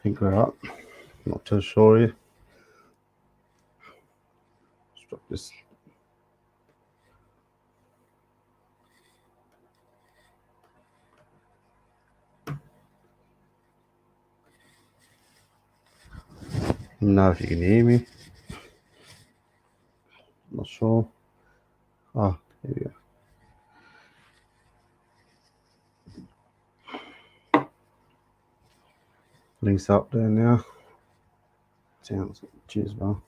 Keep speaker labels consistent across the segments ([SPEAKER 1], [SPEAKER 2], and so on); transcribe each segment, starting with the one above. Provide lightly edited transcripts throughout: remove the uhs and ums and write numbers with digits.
[SPEAKER 1] think we're up. Not too sure here. Let's drop this. Know if you can hear me. Not sure. Ah, here we go. Links up there now. Sounds. Cheers, bro.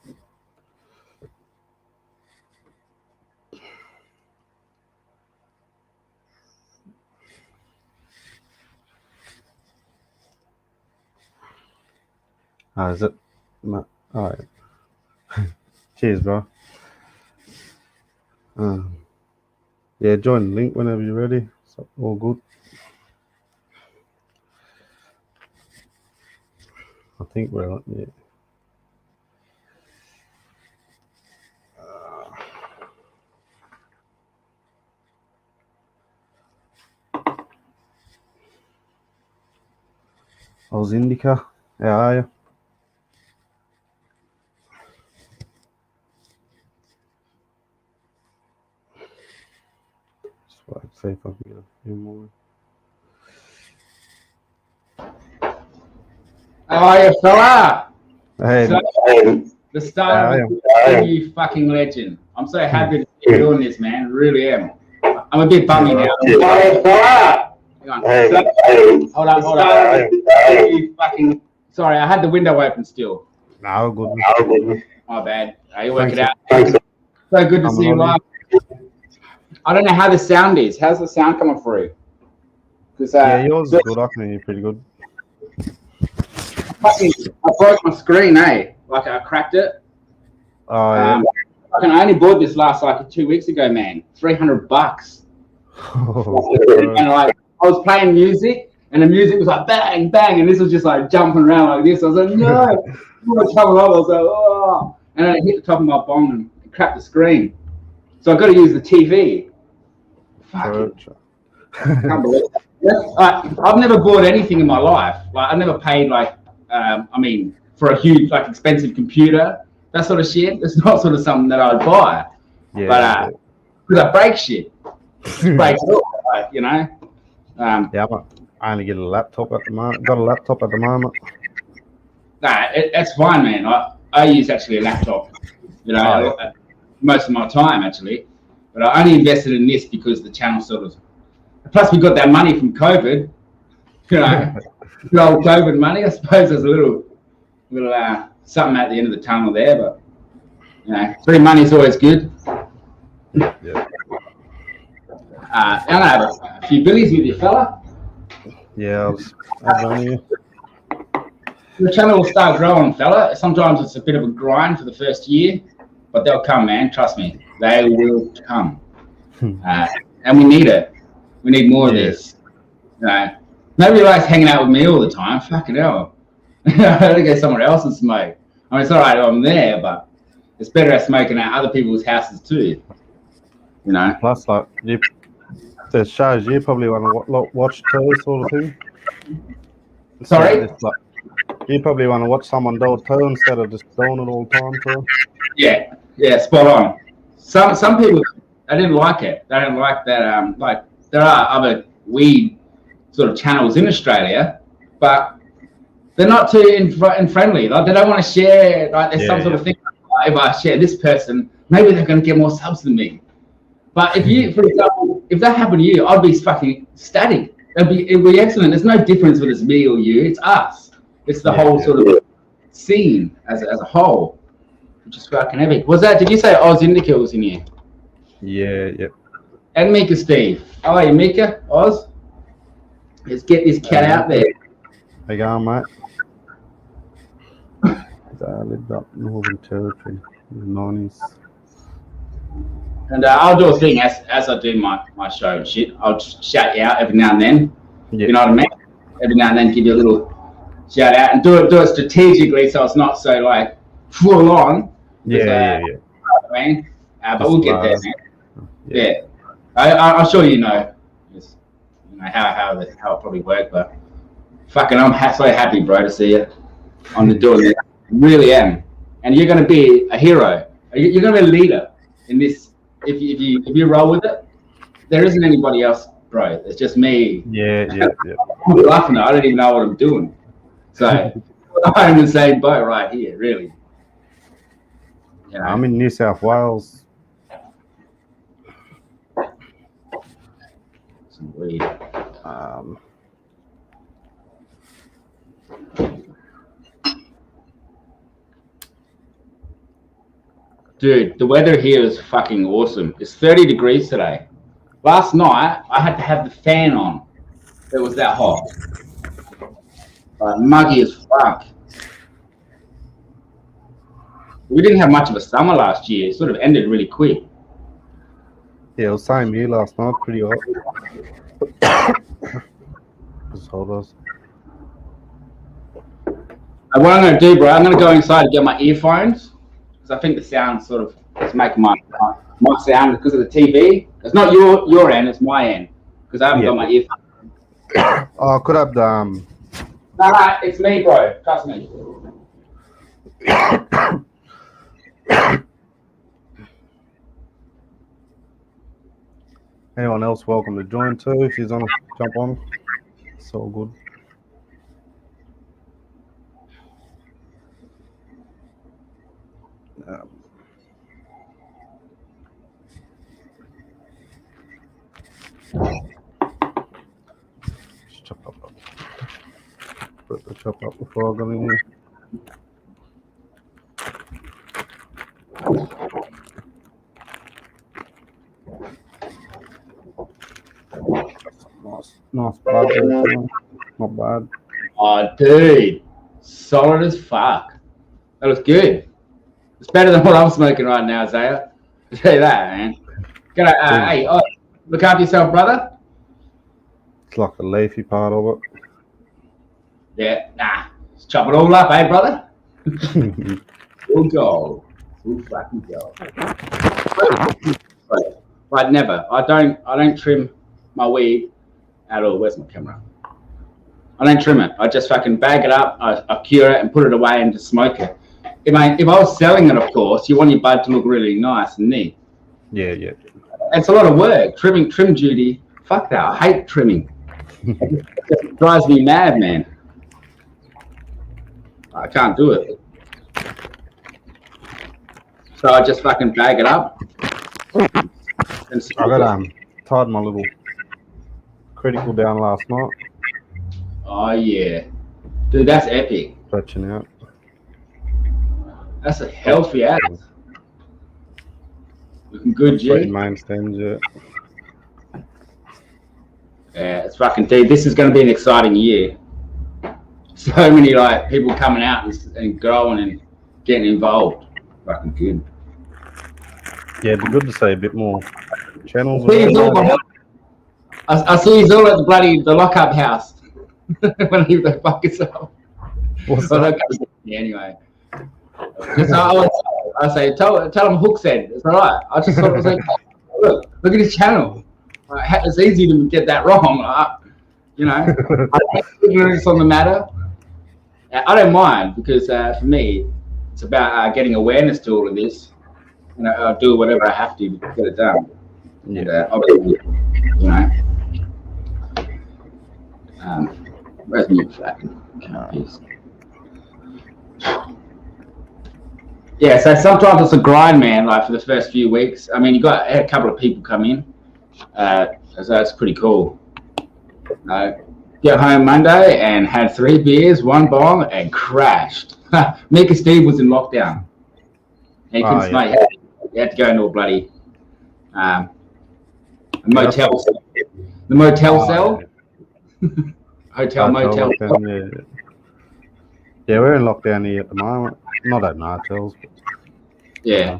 [SPEAKER 1] Is it? All right. Cheers, bro. Yeah, join the link whenever you're ready. So, all good. I think we're on. Yeah. Aussie Indica. How are you? Just wait, see if I can get a few more.
[SPEAKER 2] How are you, fella?
[SPEAKER 1] Hey,
[SPEAKER 2] The start of you fucking legend. I'm so happy to be doing this, man. Really am. I'm a bit bummy now. Hey, fella! Hang on. Hold on. You fucking. Sorry, I had the window open still.
[SPEAKER 1] no, good.
[SPEAKER 2] My bad. You work it out. So good to see you live. I don't know how the sound is. How's the sound coming through?
[SPEAKER 1] Yeah, yours is good. I can hear you pretty good.
[SPEAKER 2] I broke my screen, eh? Like I cracked it.
[SPEAKER 1] Oh, yeah.
[SPEAKER 2] I only bought this last 2 weeks ago, man. $300. And I was playing music, and the music was like bang, bang, and this was just like jumping around like this. I was like, no, I was like, oh, and then it hit the top of my bong and cracked the screen. So I got to use the TV. Fuck. Can't believe it. I've never bought anything in my life. Like I've never paid for a huge expensive computer, that sort of shit. It's not sort of something that I'd buy. Yeah. But because I break shit, breaks it all, you know.
[SPEAKER 1] Yeah, I only get a laptop at the moment. Got a laptop at the moment.
[SPEAKER 2] Nah, that's fine, man. I use actually a laptop, you know, most of my time actually. But I only invested in this because the channel sort of. Plus, we got that money from COVID, you know, the old COVID money. I suppose there's a little something at the end of the tunnel there, but you know, free money is always good.
[SPEAKER 1] Yeah.
[SPEAKER 2] I have a few billies with you, fella.
[SPEAKER 1] Yeah, I was you.
[SPEAKER 2] The channel will start growing, fella. Sometimes it's a bit of a grind for the first year, but they'll come, man. Trust me, they will come. And we need it. We need more of this. You know, nobody likes hanging out with me all the time. Fucking hell. I gotta go somewhere else and smoke. I mean, it's all right if I'm there, but it's better at smoking at other people's houses too. You know.
[SPEAKER 1] Plus, the shows you probably want to watch too, sort of thing.
[SPEAKER 2] Sorry?
[SPEAKER 1] You probably want to watch someone do it too instead of just doing it all the time too.
[SPEAKER 2] Yeah, spot on. Some people they didn't like it. They don't like that. There are other weed sort of channels in Australia, but they're not too friendly. Like they don't want to share. Like there's some sort of thing. Like, if I share this person, maybe they're going to get more subs than me. But if you, for example, if that happened to you, I'd be fucking ecstatic. It'd be excellent. There's no difference whether it's me or you. It's us. It's the whole sort of scene as a whole, which is fucking epic. Did you say Oz Indica was in here?
[SPEAKER 1] Yeah, yep.
[SPEAKER 2] And Mika Steve. How are you, Mika? Oz? Let's get this cat out there.
[SPEAKER 1] How you going, mate? I lived up Northern Territory in the 90s.
[SPEAKER 2] And I'll do a thing as I do my show and shit. I'll shout you out every now and then. Yep. You know what I mean? Every now and then give you a little shout out and do it strategically so it's not so full on.
[SPEAKER 1] Yeah.
[SPEAKER 2] I mean, but we'll get there, man. Yeah. I'm sure you know. Yes. how it probably worked, but fucking, I'm so happy, bro, to see you on the doing this. Really am, and you're going to be a hero. You're going to be a leader in this. If you roll with it, there isn't anybody else, bro. It's just me.
[SPEAKER 1] Yeah.
[SPEAKER 2] I'm laughing. I don't even know what I'm doing. So I'm in the same boat right here, really. You know?
[SPEAKER 1] I'm in New South Wales.
[SPEAKER 2] Some weed. Dude, the weather here is fucking awesome. It's 30 degrees today. Last night, I had to have the fan on. It was that hot. Muggy as fuck. We didn't have much of a summer last year. It sort of ended really quick.
[SPEAKER 1] Yeah, it was same here last night. Pretty hot. Just hold us.
[SPEAKER 2] What I'm going to do, bro, I'm going to go inside and get my earphones. I think the sound sort of is making my sound because of the TV. It's not your end, it's my end because I haven't got my earphones.
[SPEAKER 1] Oh, I could have the.
[SPEAKER 2] No, it's me, bro. Trust me.
[SPEAKER 1] Anyone else welcome to join too if you want to jump on. It's all good. Chop up. Put the chop up before I go in here. Nice blood. Not bad.
[SPEAKER 2] Oh, dude, solid as fuck. That was good. It's better than what I'm smoking right now, Zaya. I'll tell you that, man. Hey, look after yourself, brother.
[SPEAKER 1] It's like the leafy part of it.
[SPEAKER 2] Yeah, let's chop it all up, brother? We'll go. We'll fucking go. But never. I don't trim my weed at all. Where's my camera? I don't trim it. I just fucking bag it up, I cure it and put it away and just smoke it. If I was selling it, of course, you want your bud to look really nice and neat.
[SPEAKER 1] Yeah.
[SPEAKER 2] It's a lot of work. Trim duty. Fuck that. I hate trimming. It drives me mad, man. I can't do it. So I just fucking bag it up. And
[SPEAKER 1] I got tied my little critical down last night.
[SPEAKER 2] Oh yeah, dude, that's epic.
[SPEAKER 1] Stretching out.
[SPEAKER 2] That's a healthy ass. Looking good, G.
[SPEAKER 1] Main stems, yeah.
[SPEAKER 2] Yeah, it's fucking dude. This is going to be an exciting year. So many people coming out and growing and getting involved. Fucking good.
[SPEAKER 1] Yeah, it'd be good to see a bit more channels.
[SPEAKER 2] I see he's all at the lockup house. When he the fuck yourself. Anyway. I say, tell him Hook said it's all right. I just thought it was like, look at his channel. It's easy to get that wrong. I have ignorance on the matter. I don't mind because for me, it's about getting awareness to all of this, and I'll do whatever I have to get it done.
[SPEAKER 1] Yeah.
[SPEAKER 2] Obviously, where's my fucking piece? Yeah, so sometimes it's a grind, man. For the first few weeks, I mean, you got a couple of people come in, so that's pretty cool. Get home Monday and had 3 beers, 1 bong, and crashed. Mika Steve was in lockdown. He couldn't smoke. He had to go into a bloody motel. The motel cell. Motel.
[SPEAKER 1] Yeah, we're in lockdown here at the moment. Not at Nartels.
[SPEAKER 2] Yeah.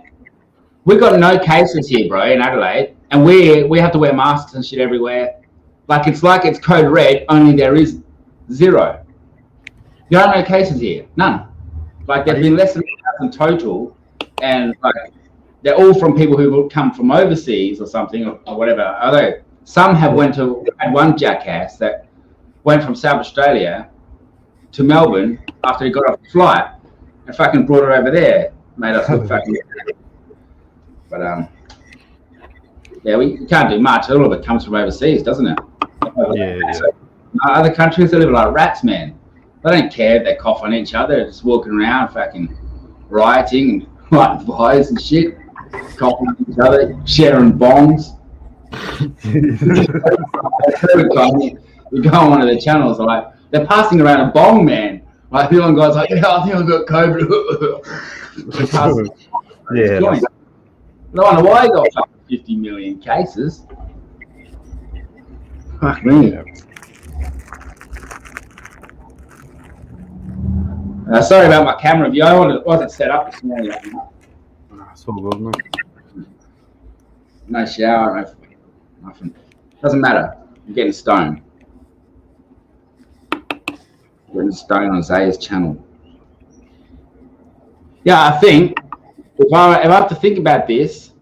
[SPEAKER 2] We got no cases here, bro, in Adelaide. And we have to wear masks and shit everywhere. It's code red, only there is 0. There are no cases here. None. There's been less than 1,000 total. And they're all from people who come from overseas or something or whatever. Although Some have had one jackass that went from South Australia to Melbourne after he got off the flight and fucking brought her over there. Made us look fucking. But yeah, we can't do much. All of it comes from overseas, doesn't it?
[SPEAKER 1] Yeah.
[SPEAKER 2] So, other countries, they live like rats, man. They don't care if they cough on each other. They're just walking around, fucking rioting and lighting fires and shit, coughing on each other, sharing bongs. We go on one of the channels, like they're passing around a bong, man. Like the one guy's like, "Yeah, I think I've got COVID."
[SPEAKER 1] Yeah.
[SPEAKER 2] No wonder why he got 50 million cases. Fuck me.
[SPEAKER 1] Yeah.
[SPEAKER 2] Sorry about my camera view. It wasn't set up this morning.
[SPEAKER 1] It's all good, man.
[SPEAKER 2] No shower, nothing. Doesn't matter. I'm getting stoned. Getting stoned on Zaya's channel. Yeah, I think if I have to think about this,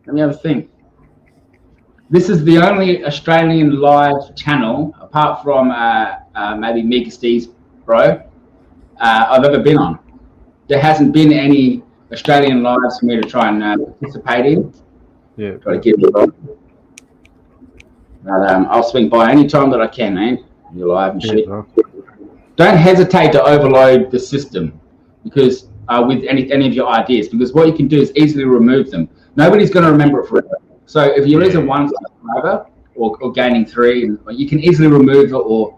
[SPEAKER 2] let me have a think. This is the only Australian live channel, apart from maybe Mika Steve's bro, I've ever been on. There hasn't been any Australian lives for me to try and participate in.
[SPEAKER 1] Yeah.
[SPEAKER 2] Try to give it on. But I'll swing by any time that I can, man. You're live and shit.
[SPEAKER 1] Yeah,
[SPEAKER 2] Don't hesitate to overload the system because with any of your ideas, because what you can do is easily remove them. Nobody's going to remember it forever. So if you're losing one subscriber or gaining 3, you can easily remove it, or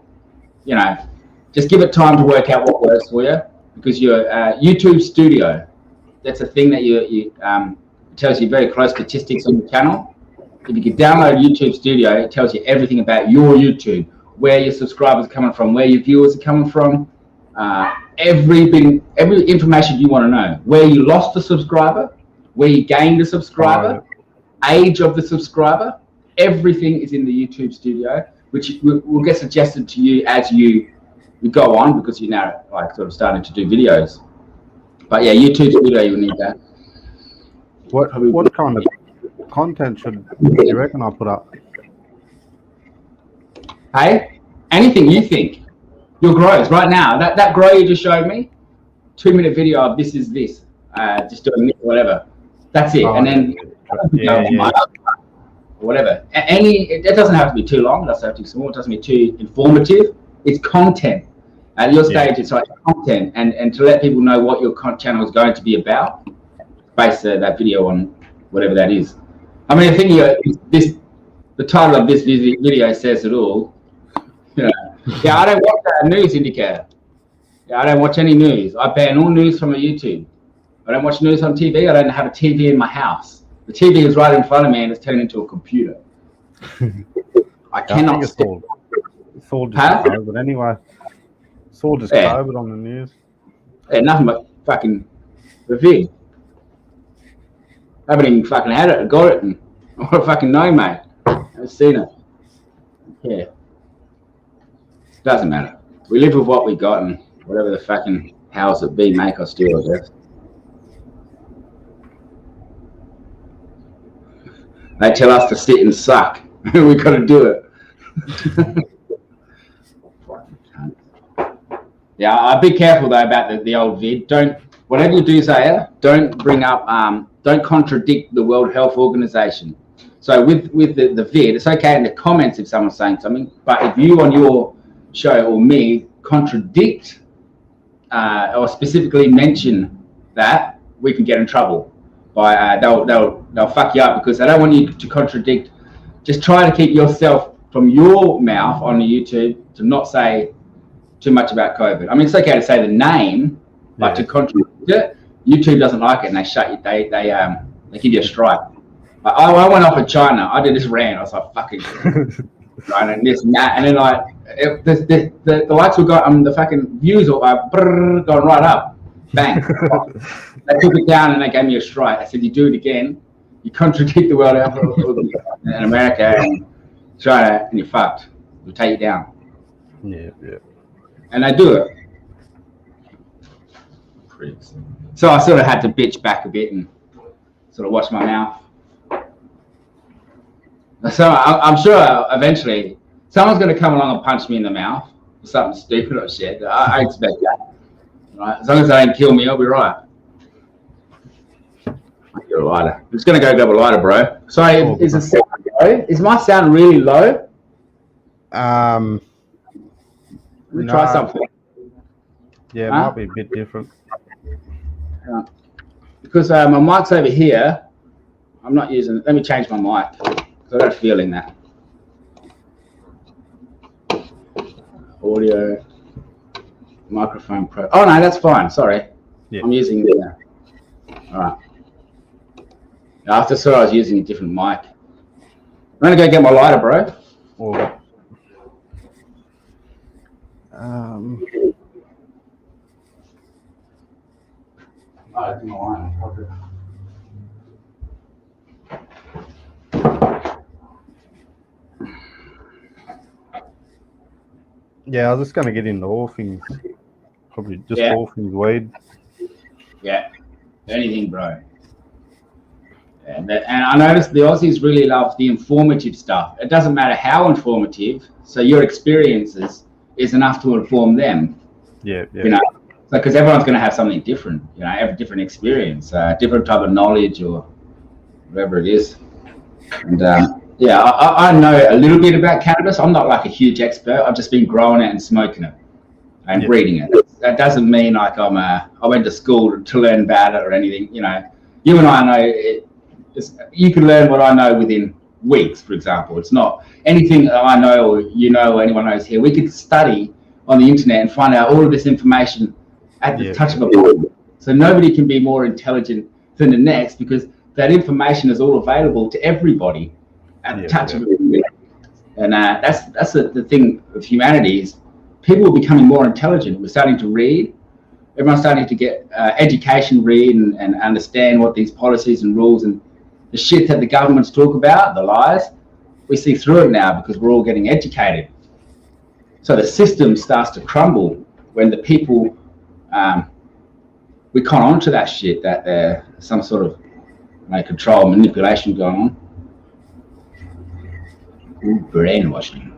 [SPEAKER 2] just give it time to work out what works for you. Because your YouTube Studio, that's a thing that it tells you very close statistics on your channel. If you can download YouTube Studio, it tells you everything about your YouTube, where your subscribers are coming from, where your viewers are coming from, every information you want to know. Where you lost a subscriber, where you gained a subscriber, age of the subscriber, everything is in the YouTube Studio, which will get suggested to you as you go on, because you're now sort of starting to do videos. But yeah, YouTube Studio, you'll need that.
[SPEAKER 1] What kind of content should you reckon I'll put up?
[SPEAKER 2] Hey, anything you think. Your grows right now. That grow you just showed me, 2-minute video of this is this, just doing this, whatever. That's it. And then whatever. It doesn't have to be too long. It doesn't have to be small. It doesn't be too informative. It's content. At your stage, it's like content, and to let people know what your channel is going to be about, base that video on whatever that is. I mean, I think the title of this video says it all. Yeah, I don't watch that news indicator. Yeah, I don't watch any news. I ban all news from my YouTube. I don't watch news on TV. I don't have a TV in my house. The TV is right in front of me and it's turned into a computer. I cannot.
[SPEAKER 1] It's all just COVID anyway. It's all just COVID on the news.
[SPEAKER 2] Yeah, nothing but fucking the vid. I haven't even fucking had it. I got it, and I want to fucking know, mate. I've seen it. Yeah. Doesn't matter. We live with what we got, and whatever the fucking powers that be make us do, I guess. They tell us to sit and suck. We got to do it. Yeah, I'd be careful though about the old vid. Whatever you do, Zaya, don't bring up, don't contradict the World Health Organization. So with the vid, it's okay in the comments if someone's saying something, but if you on your show or me contradict or specifically mention that, we can get in trouble. By they'll fuck you up because they don't want you to contradict. Just try to keep yourself from your mouth on the YouTube to not say too much about COVID. I mean, it's okay to say the name, but to contradict it, YouTube doesn't like it and they shut you. They give you a strike. I went off at China. I did this rant. I was like, fucking, and this and that, and then the likes were going, the fucking views were going right up, bang. They took it down and they gave me a strike. I said, you do it again, you contradict the World Health Organization in America and China, and you're fucked. We'll take you down.
[SPEAKER 1] Yeah.
[SPEAKER 2] And they do it. Pricks. So I sort of had to bitch back a bit and sort of wash my mouth. So I'm sure eventually someone's going to come along and punch me in the mouth for something stupid or shit. I expect that. Right? As long as they don't kill me, I'll be right. I'll get a lighter. I'm just going to go grab a lighter, bro. Sorry, is the sound low? Is my sound really low? Let me try something.
[SPEAKER 1] Yeah, it might be a bit different.
[SPEAKER 2] Because my mic's over here. I'm not using it. Let me change my mic. I got a feeling that. Audio, microphone pro. Oh no, that's fine. Sorry, yeah. I'm using it now. All right. After I was using a different mic. I'm gonna go get my lighter, bro.
[SPEAKER 1] Yeah, I was just going to get into all things. Probably just all things weed.
[SPEAKER 2] Yeah, anything, bro. And I noticed the Aussies really love the informative stuff. It doesn't matter how informative, so your experiences is enough to inform them.
[SPEAKER 1] Yeah.
[SPEAKER 2] You know, because everyone's going to have something different. You know, have a different experience, different type of knowledge or whatever it is. And I know a little bit about cannabis. I'm not like a huge expert. I've just been growing it and smoking it and breeding it. That doesn't mean like I went to school to learn about it or anything. You know, you and I know you can learn what I know within weeks, for example. It's not anything that I know or you know or anyone knows here. We could study on the internet and find out all of this information at the touch of a button. So nobody can be more intelligent than the next because that information is all available to everybody at the touch of a button. And that's the thing of humanity is people are becoming more intelligent. We're starting to read. Everyone's starting to get education, read and understand what these policies and rules and the shit that the governments talk about, the lies, we see through it now because we're all getting educated. So the system starts to crumble when the people, we con on to that shit, that there's some sort of control, manipulation going on. Brainwashing.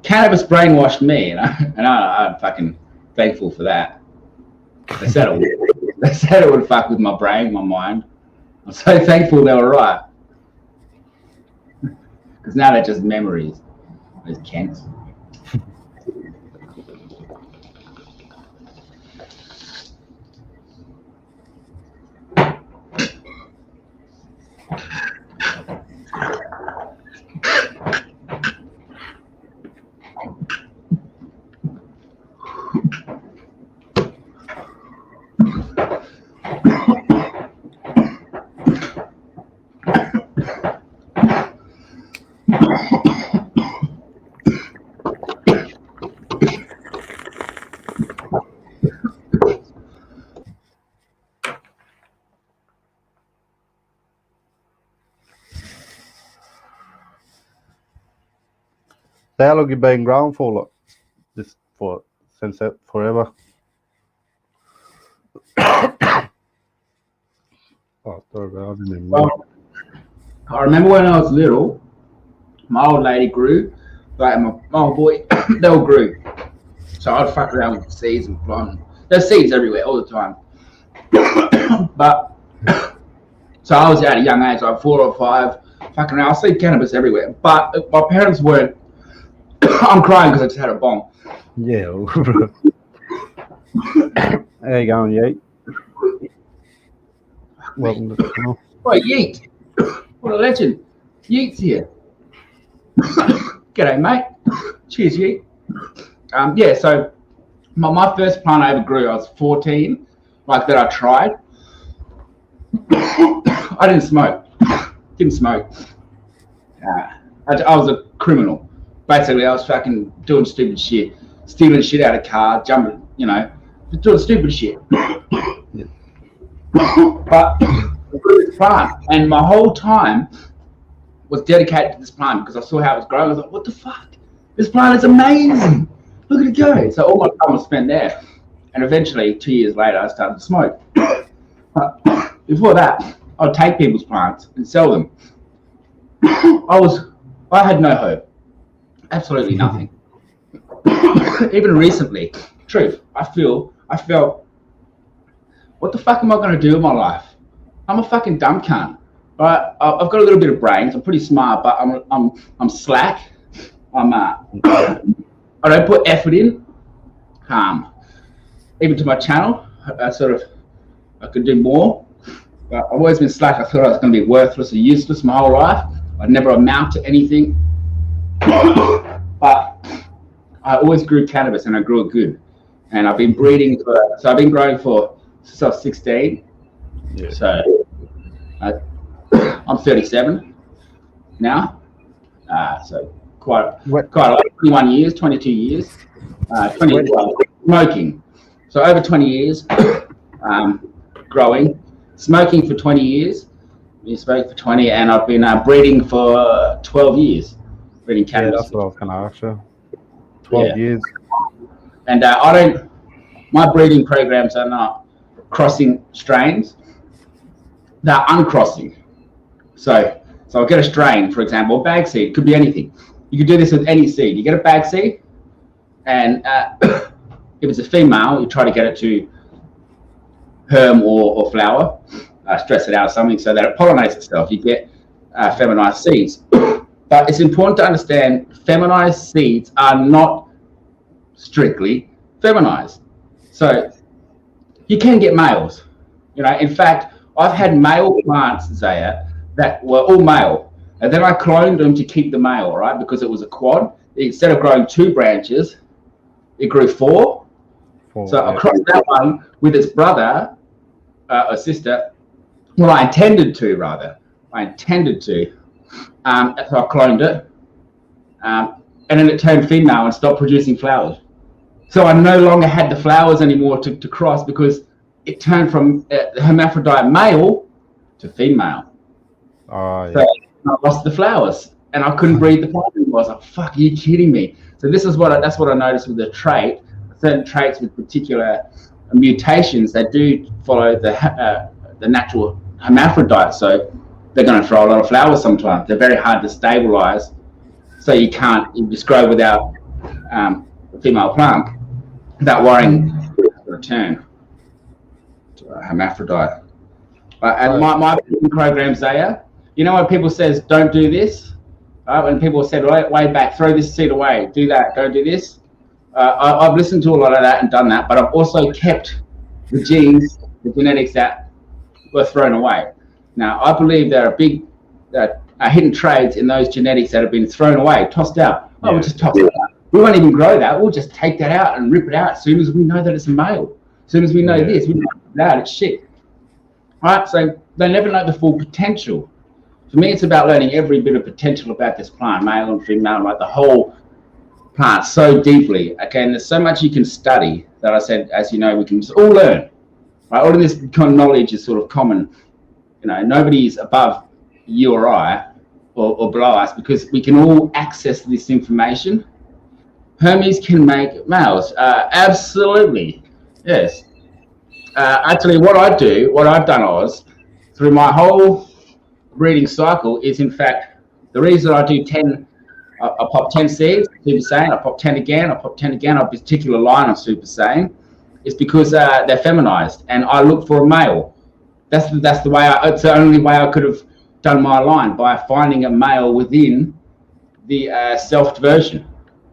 [SPEAKER 2] Cannabis brainwashed me, and I'm fucking thankful for that. They said it would fuck with my brain, my mind. I'm so thankful they were right. Because now they're just memories. Those Kents.
[SPEAKER 1] How long you been growing for? Like, just since that forever? Oh, sorry, I didn't even know.
[SPEAKER 2] Well, I remember when I was little, my old lady grew, like my old boy, they all grew. So I'd fuck around with seeds and plant. There's seeds everywhere all the time. But so I was at a young age, like 4 or 5, fucking around. I see cannabis everywhere. But my parents weren't. I'm crying because I just had a bong.
[SPEAKER 1] Yeah. How you going, Yeet? Welcome to the channel.
[SPEAKER 2] Oh, Yeet. What a legend. Yeet's here. G'day, mate. Cheers, Yeet. So my first plant I ever grew, I was 14, like that I tried. I didn't smoke. I was a criminal. Basically, I was fucking doing stupid shit, stealing shit out of cars, jumping, just doing stupid shit. But this plant, and my whole time was dedicated to this plant because I saw how it was growing. I was like, what the fuck? This plant is amazing. Look at it go. So all my time was spent there. And eventually, 2 years later, I started to smoke. But before that, I'd take people's plants and sell them. I had no hope, absolutely nothing. Even recently, truth, I felt, what the fuck am I going to do with my life? I'm a fucking dumb cunt. Right? I've got a little bit of brains. I'm pretty smart, but I'm slack. I don't put effort in. Even to my channel, I could do more. But I've always been slack. I thought I was going to be worthless or useless my whole life. I'd never amount to anything. But I always grew cannabis, and I grew it good. And I've been breeding I've been growing since I was 16. Yeah. So I'm 37 now. So quite a lot, 21 years, 22 years, 21 smoking. So over 20 years, growing, smoking for 20 years. Been smoking for 20, and I've been breeding for 12 years. Breeding cannabis.
[SPEAKER 1] Yeah, that's what I was going to ask you. 12 years.
[SPEAKER 2] And my breeding programs are not crossing strains. They're uncrossing. So I'll get a strain, for example, a bag seed. It could be anything. You could do this with any seed. You get a bag seed, and if it's a female, you try to get it to herm or flower, stress it out or something so that it pollinates itself. You get feminized seeds. But it's important to understand feminized seeds are not strictly feminized. So you can get males. In fact, I've had male plants, Zaya, that were all male. And then I cloned them to keep the male, right? Because it was a quad. Instead of growing 2 branches, it grew 4. So I crossed that one with its brother or sister. Well, I intended to. So I cloned it. And then it turned female and stopped producing flowers. So I no longer had the flowers anymore to cross, because it turned from hermaphrodite male to female. So I lost the flowers, and I couldn't breed the plant anymore. I was like, fuck, are you kidding me? So that's what I noticed with the trait. Certain traits with particular mutations that do follow the natural hermaphrodite. So they're going to throw a lot of flowers sometimes. They're very hard to stabilize. So you just grow without a female plant without worrying to return to a hermaphrodite. And my programs there, when people says don't do this, when people said way back, throw this seed away, do that, don't do this. I've listened to a lot of that and done that, but I've also kept the genes, the genetics that were thrown away. Now, I believe there are big hidden traits in those genetics that have been thrown away, tossed out. We'll just toss it out. We won't even grow that. We'll just take that out and rip it out as soon as we know that it's a male. As soon as we know this, we know that it's shit. Right? So they never know the full potential. For me, it's about learning every bit of potential about this plant, male and female, like the whole plant so deeply. Okay, and there's so much you can study that I said, as you know, we can just all learn. Right? All of this kind of knowledge is sort of common. Nobody's above you or I or below us, because we can all access this information. Hermes can make males. Absolutely. Yes. Actually, what I've done, Oz, through my whole breeding cycle is, in fact, the reason I do 10, I pop 10 seeds, Super Saiyan, I pop 10 again, I pop 10 again, a particular line of Super Saiyan, is because they're feminized, and I look for a male. That's the way it's the only way I could have done my line, by finding a male within the selfed version.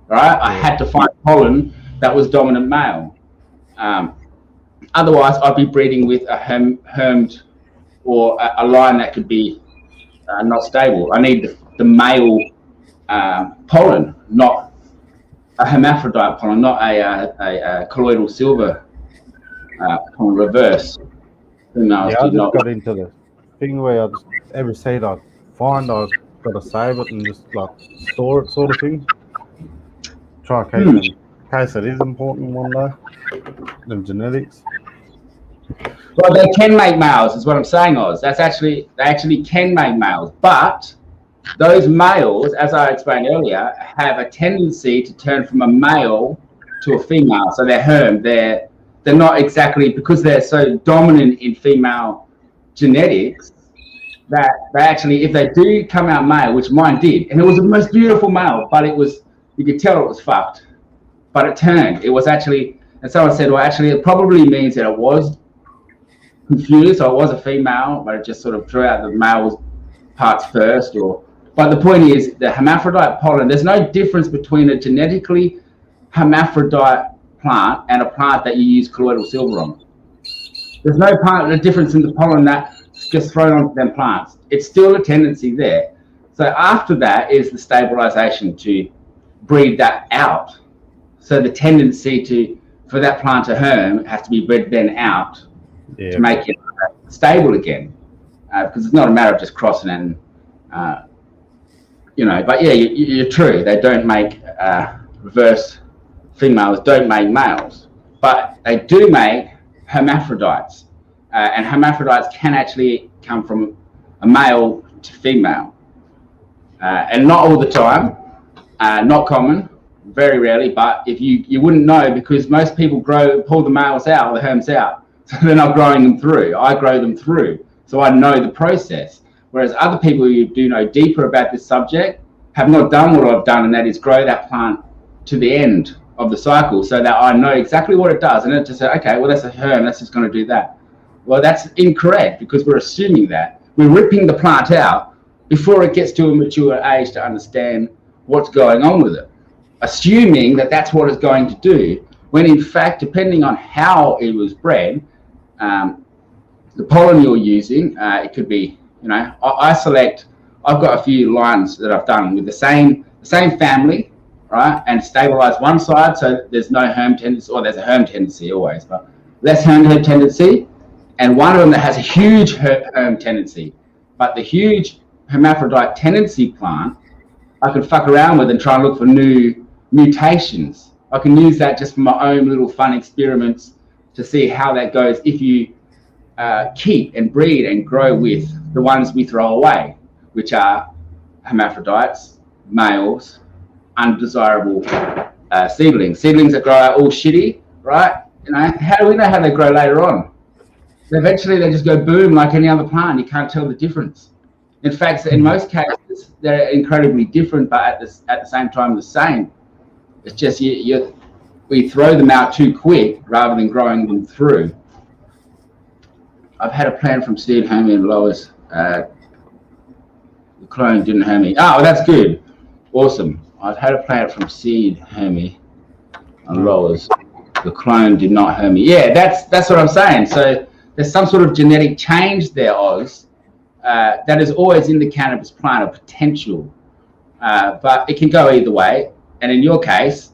[SPEAKER 2] Right? I had to find pollen that was dominant male. Otherwise, I'd be breeding with a hermed or a line that could be not stable. I need the male pollen, not a hermaphrodite pollen, not a colloidal silver pollen reverse.
[SPEAKER 1] I just got into the thing where I just, every seed I find, I've got to save it and just like store it, sort of thing. Try in case it is important one day. Them genetics.
[SPEAKER 2] Well, they can make males, is what I'm saying, Oz. They actually can make males, but those males, as I explained earlier, have a tendency to turn from a male to a female. So they're hermed. They're not exactly, because they're so dominant in female genetics, that they actually, if they do come out male, which mine did, and it was the most beautiful male, but it was, you could tell it was fucked. But it turned. It was actually, and someone said, well, actually, it probably means that it was confused, so it was a female, but it just sort of drew out the male parts first. But the point is, the hermaphrodite pollen, there's no difference between a genetically hermaphrodite plant and a plant that you use colloidal silver on. There's no difference in the pollen that's just thrown onto them plants. It's still a tendency there. So after that is the stabilization to breed that out. So the tendency for that plant to herm has to be bred then out to make it stable again. Because it's not a matter of just crossing and, but yeah, you're true. They don't make reverse females, don't make males, but they do make hermaphrodites. And hermaphrodites can actually come from a male to female. And not all the time, not common, very rarely, but if you wouldn't know, because most people pull the males out, the herms out, so they're not growing them through. I grow them through, so I know the process. Whereas other people who do know deeper about this subject have not done what I've done, and that is grow that plant to the end of the cycle, so that I know exactly what it does. And it just say, okay, well, that's a herm, that's just going to do that. Well, that's incorrect, because we're assuming that. We're ripping the plant out before it gets to a mature age to understand what's going on with it, assuming that that's what it's going to do, when in fact, depending on how it was bred, the pollen you're using, it could be, I've got a few lines that I've done with the same family, right, and stabilize one side so there's no herm tendency, or there's a herm tendency always, but less herm tendency, and one of them that has a huge herm tendency. But the huge hermaphrodite tendency plant, I can fuck around with and try and look for new mutations. I can use that just for my own little fun experiments to see how that goes if you keep and breed and grow with the ones we throw away, which are hermaphrodites, males, undesirable seedlings that grow out all shitty, right? How do we know how they grow later on? Eventually they just go boom like any other plant. You can't tell the difference. In fact, in most cases, they're incredibly different, but at the same time the same. It's just we throw them out too quick rather than growing them through. I've had a plant from seed hermy and Lois. The clone didn't hermy. Oh, that's good. Awesome. I've had a plant from seed hermy and Lois. The clone did not hermy. Yeah, that's what I'm saying. So there's some sort of genetic change there, Oz, that is always in the cannabis plant, a potential. But it can go either way. And in your case,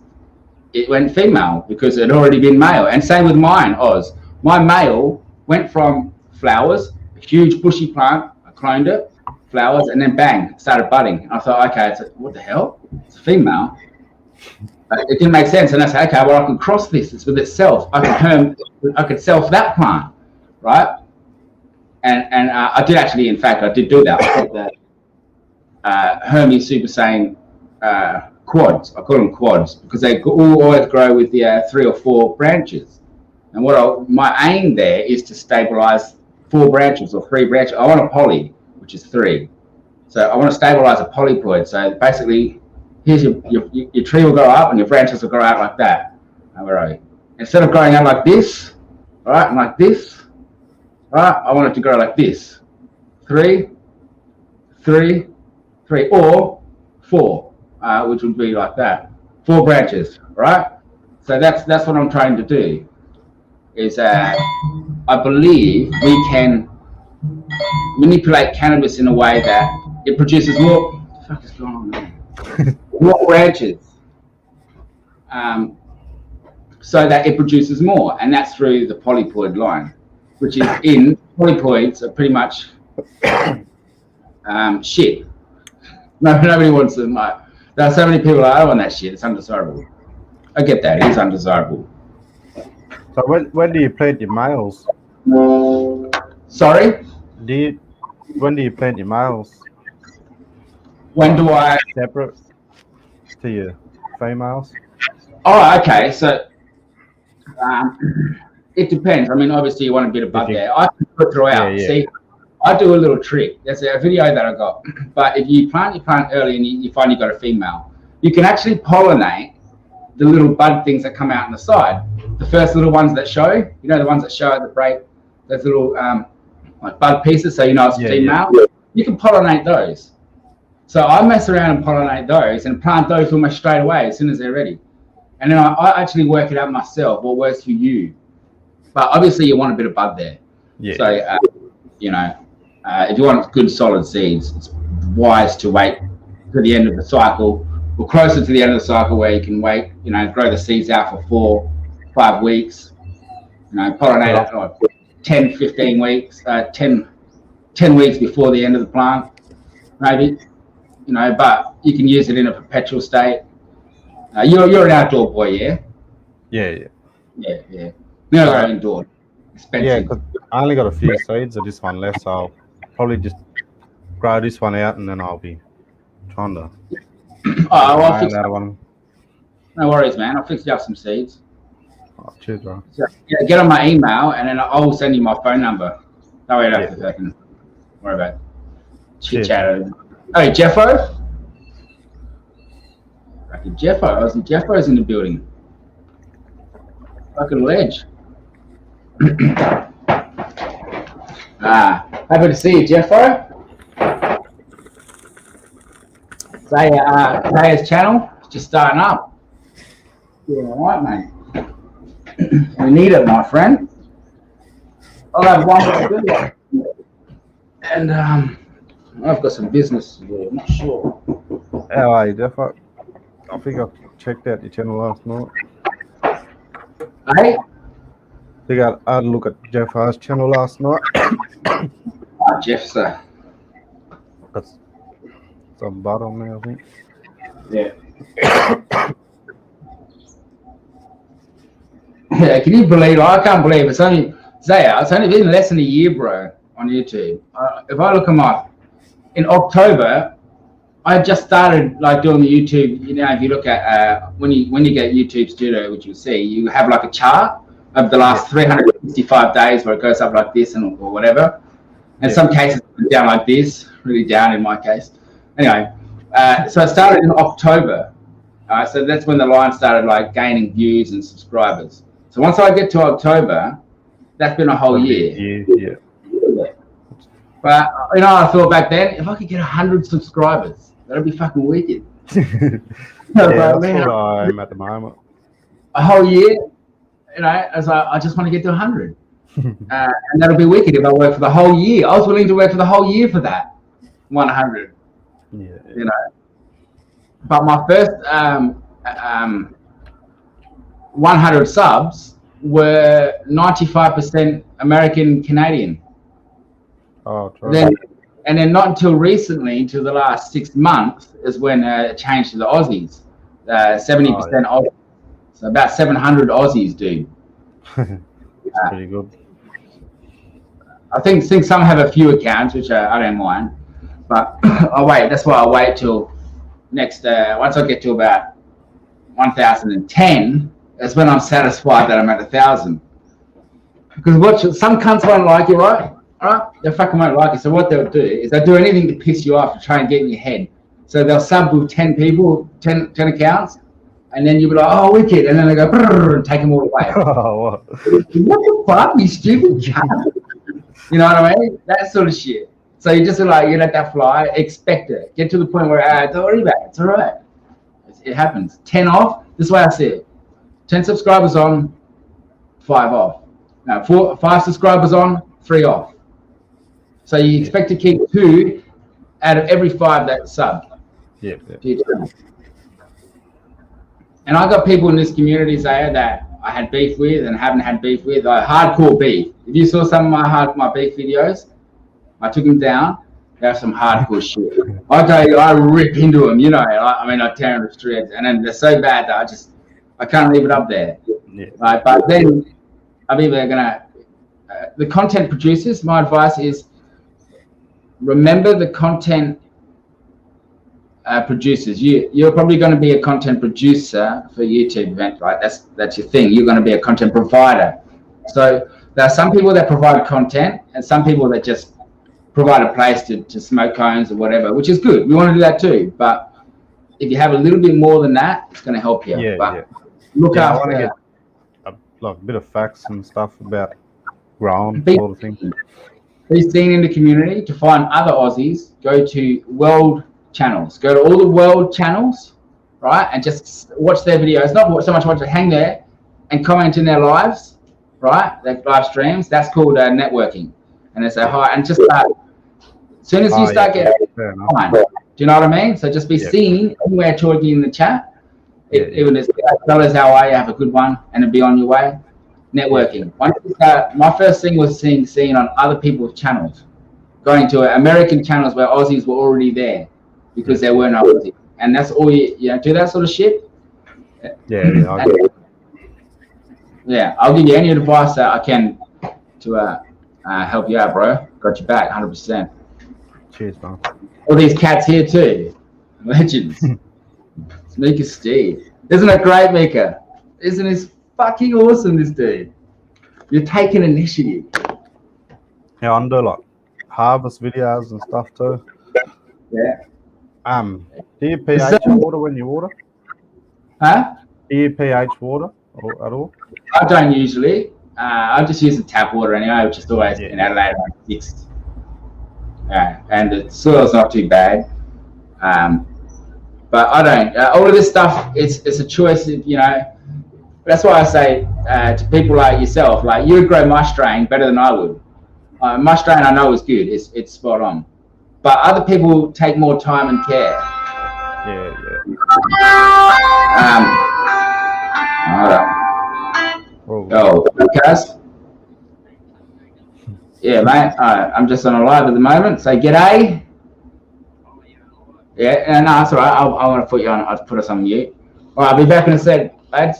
[SPEAKER 2] it went female because it had already been male. And same with mine, Oz. My male went from flowers, a huge bushy plant, I cloned it, flowers, and then bang, started budding. I thought, okay, what the hell? It's a female. It didn't make sense. And I said, okay, well, I can cross this. It's with itself. I could self that plant, right? And I did actually, in fact, I did do that. I got that Hermy Super Sane quads. I call them quads because they always grow with the 3 or 4 branches. And my aim there is to stabilize 4 branches or 3 branches. I want a poly, which is 3. So I want to stabilize a polyploid. So basically, here's your tree will go up and your branches will grow out like that. Where are you? Instead of growing out like this, right, and like this, right, I want it to grow like this. 3, 3, 3, or 4. Which would be like that, 4 branches, right? So that's what I'm trying to do. Is I believe we can manipulate cannabis in a way that it produces more. What the fuck is going on there? More branches, so that it produces more, and that's through the polyploid line, which is in polyploids are pretty much shit. Nobody wants them. There are so many people that want that shit. It's undesirable. I get that. It is undesirable.
[SPEAKER 1] So when do you plant your males?
[SPEAKER 2] Sorry?
[SPEAKER 1] When do you plant your males?
[SPEAKER 2] When do I?
[SPEAKER 1] Separate to your females?
[SPEAKER 2] Oh, okay. So it depends. I mean, obviously you want a bit of bud there. I can put throughout. Yeah. See, I do a little trick. There's a video that I got. But if you plant early and you find you've got a female, you can actually pollinate the little bud things that come out on the side. The first little ones that show, you know, the ones that show at the break, those little like bud pieces, so you know it's a female. Yeah. You can pollinate those. So I mess around and pollinate those and plant those almost straight away as soon as they're ready. And then I actually work it out myself, what works for you. But obviously you want a bit of bud there. Yeah. So, you know, if you want good solid seeds, it's wise to wait to the end of the cycle, or closer to the end of the cycle, where you can wait, you know, grow the seeds out for 4-5 weeks, you know, pollinate it for 10, 15 weeks, 10 weeks before the end of the plant, maybe, you know, but you can use it in a perpetual state. You're an outdoor boy, yeah? Yeah. No, go indoor. Expensive.
[SPEAKER 1] Yeah, because I only got a few seeds of this one left, so I'll probably just grow this one out and then I'll be trying to.
[SPEAKER 2] I'll fix that one. No worries, man. I'll fix you up some seeds.
[SPEAKER 1] Oh, cheers, bro.
[SPEAKER 2] So, yeah, get on my email and then I will send you my phone number. That way I don't have to worry about chit chat. Hey, Jeffo? Jeffo's in the building. Fucking ledge. Happy to see you, Jeffo. Sayers channel, just starting up. Yeah, all right, mate. We need it, my friend. I'll have one good one. And I've got some business to do. I'm not sure.
[SPEAKER 1] How are you, Jeffo? I think I checked out your channel last night.
[SPEAKER 2] Hey?
[SPEAKER 1] I think I had a look at Jeff's channel last night.
[SPEAKER 2] Jeff, sir.
[SPEAKER 1] That's some butt on there, I think.
[SPEAKER 2] Yeah. Yeah, can you believe? I can't believe it's only Zaya. It's only been less than a year, bro, on YouTube. If I look at in October, I just started like doing the YouTube. You know, if you look at when you get YouTube Studio, which you'll see, you have like a chart of the last 365 days where it goes up like this or whatever. In some cases, down like this, really down in my case. Anyway, so I started in October. So that's when the line started like gaining views and subscribers. So once I get to October, that's been a whole year.
[SPEAKER 1] Yeah.
[SPEAKER 2] But you know, I thought back then, if I could get 100 subscribers, that'd be fucking wicked.
[SPEAKER 1] That's what I'm at the moment.
[SPEAKER 2] A whole year, you know, as I just want to get to 100, and that'll be wicked if I work for the whole year. I was willing to work for the whole year for that 100.
[SPEAKER 1] Yeah.
[SPEAKER 2] You know, but my first 100 subs were 95% American Canadian.
[SPEAKER 1] Oh, true.
[SPEAKER 2] And then not until recently, until the last 6 months, is when it changed to the Aussies. 70% Aussie. So about 700 Aussies, dude.
[SPEAKER 1] That's pretty good.
[SPEAKER 2] I think some have a few accounts, which I don't mind. But I'll wait. That's why I'll wait till next. Once I get to about 1,010, that's when I'm satisfied that I'm at 1,000. Because some cunts won't like you, right? Alright, they fucking won't like it. So what they'll do is they'll do anything to piss you off to try and get in your head. So they'll sub with 10 people, 10 accounts, and then you'll be like, oh, wicked. And then they go and take them all away.
[SPEAKER 1] Oh,
[SPEAKER 2] what the fuck, you stupid cunt? You know what I mean? That sort of shit. So you just like, you let that fly, expect it. Get to the point where, don't worry about it. It's all right. It happens. 10 off, this is the way I see it. 10 subscribers on, 5 off. Now, 5 subscribers on, 3 off. So you expect to keep 2 out of every 5 that sub.
[SPEAKER 1] Yeah.
[SPEAKER 2] And I got people in this community, Zaya, that I had beef with and haven't had beef with. Hardcore beef. If you saw some of my beef videos, I took them down. They have some hardcore shit. I tell you, I rip into them, you know. I tear them to shreds. And then they're so bad that I can't leave it up there.
[SPEAKER 1] Yeah.
[SPEAKER 2] Right, but then I'm either gonna the content producers, my advice is remember the content producers. You're probably going to be a content producer for YouTube event, right? That's your thing. You're going to be a content provider. So there are some people that provide content and some people that just provide a place to smoke cones or whatever, which is good. We want to do that too. But if you have a little bit more than that, it's going to help you.
[SPEAKER 1] Yeah,
[SPEAKER 2] but
[SPEAKER 1] yeah.
[SPEAKER 2] Look
[SPEAKER 1] I
[SPEAKER 2] after.
[SPEAKER 1] want to get a bit of facts and stuff about growing sort of thing.
[SPEAKER 2] Be seen in the community. To find other Aussies, go to world channels. Go to all the world channels, right, and just watch their videos. Not so much watch it, hang there and comment in their lives, right? Their live streams. That's called networking. And they say hi, and just start. As soon as you start getting fine. Do you know what I mean? So just be seen anywhere talking in the chat. Even as fellas, how are you? Have a good one, and then be on your way. Networking. Once you start, my first thing was seeing on other people's channels, going to American channels where Aussies were already there because there were no Aussies, and that's all you do that sort of shit. Yeah, I'll give you any advice that I can to help you out, bro. Got your back, 100%.
[SPEAKER 1] Cheers, man.
[SPEAKER 2] All these cats here too, legends. It's Mika Steve. Isn't it great, Mika? Isn't this fucking awesome, this dude? You're taking initiative.
[SPEAKER 1] Yeah, I do like harvest videos and stuff too.
[SPEAKER 2] Yeah.
[SPEAKER 1] Do you pH water when you water?
[SPEAKER 2] Huh?
[SPEAKER 1] Do you pH water at all?
[SPEAKER 2] I don't usually. I just use the tap water anyway, which is always in Adelaide around 6. And the soil's not too bad. But I don't. All of this stuff, it's a choice. That's why I say to people like yourself, like you would grow my strain better than I would. My strain I know is good. It's spot on. But other people take more time and care. Podcast. Yeah, mate. I'm just on a live at the moment. Say g'day. Yeah, no, that's all right. I want to put you on. I'll put us on mute. All right, I'll be back in a sec, lads.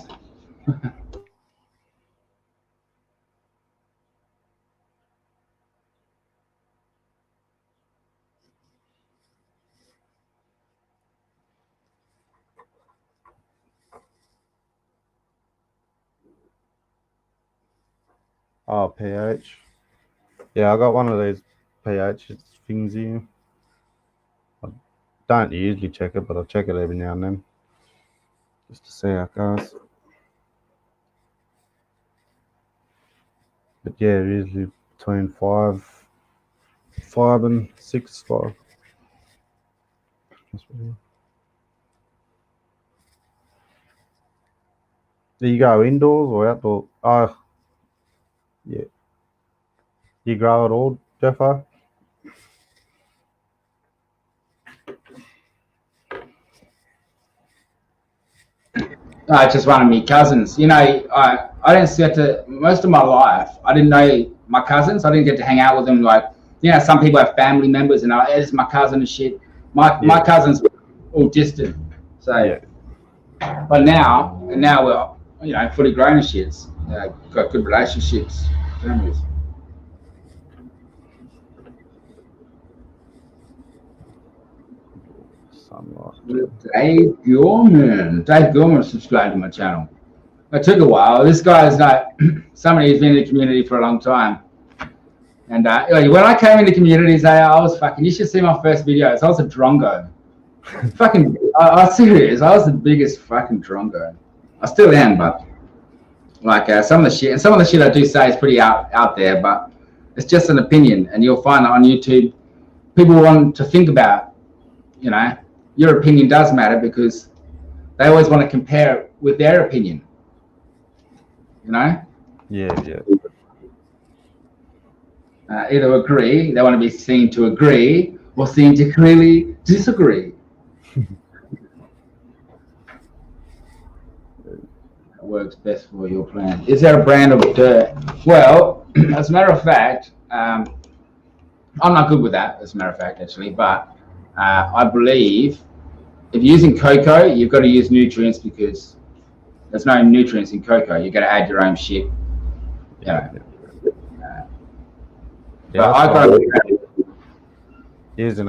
[SPEAKER 1] Oh, pH. Yeah, I got one of these pH things here. I don't usually check it, but I check it every now and then just to see how it goes. But yeah, usually between 5 and 6. 5. Do you go indoors or outdoor? Oh, yeah. You grow it all, Jeffo?
[SPEAKER 2] It's just one of my cousins. I didn't get to, most of my life, I didn't know my cousins. I didn't get to hang out with them. Like, some people have family members and this is my cousin and shit. My cousins were all distant. So, but now we're, fully grown and shits. Got good relationships, families. Dave Gorman subscribed to my channel. It took a while. This guy is not somebody who's been in the community for a long time. And when I came in the community, I was fucking. You should see my first videos. I was a drongo. Fucking. I was serious. I was the biggest fucking drongo. I still am, but like some of the shit I do say is pretty out there, but it's just an opinion, and you'll find that on YouTube, people want to think about, your opinion does matter because they always want to compare it with their opinion.
[SPEAKER 1] Yeah.
[SPEAKER 2] Either agree, they want to be seen to agree, or seen to clearly disagree. That works best for your plan. Is there a brand of dirt? Well, as a matter of fact, I'm not good with that, as a matter of fact, actually, but I believe if you're using cocoa, you've got to use nutrients because there's no nutrients in cocoa. You've got to add your own shit.
[SPEAKER 1] Using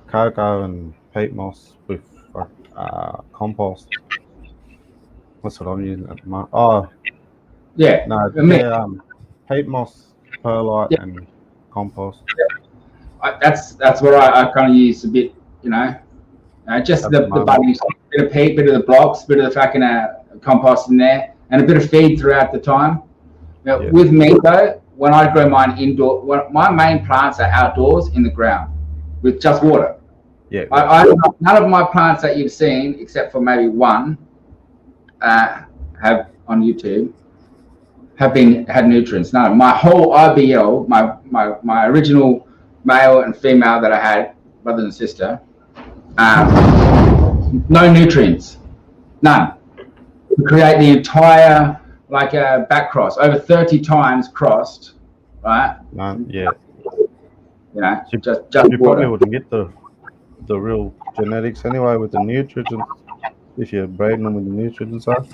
[SPEAKER 1] cocoa and peat moss with compost. That's what I'm using at the moment. Oh,
[SPEAKER 2] yeah.
[SPEAKER 1] No, peat moss, perlite, and compost.
[SPEAKER 2] That's what I kind of use a bit, just the budding, bit of peat, bit of the blocks, bit of the fucking compost in there, and a bit of feed throughout the time. With me though, when I grow mine indoor, my main plants are outdoors in the ground with just water.
[SPEAKER 1] Yeah.
[SPEAKER 2] None of my plants that you've seen, except for maybe one, have on YouTube, had nutrients. No, my whole IBL, my original male and female that I had, brother and sister, no nutrients, none. To create the entire back cross, over 30 times crossed, right?
[SPEAKER 1] Yeah.
[SPEAKER 2] Just
[SPEAKER 1] you probably wouldn't get the real genetics anyway with the nutrients if you're breeding them with the nutrients and stuff.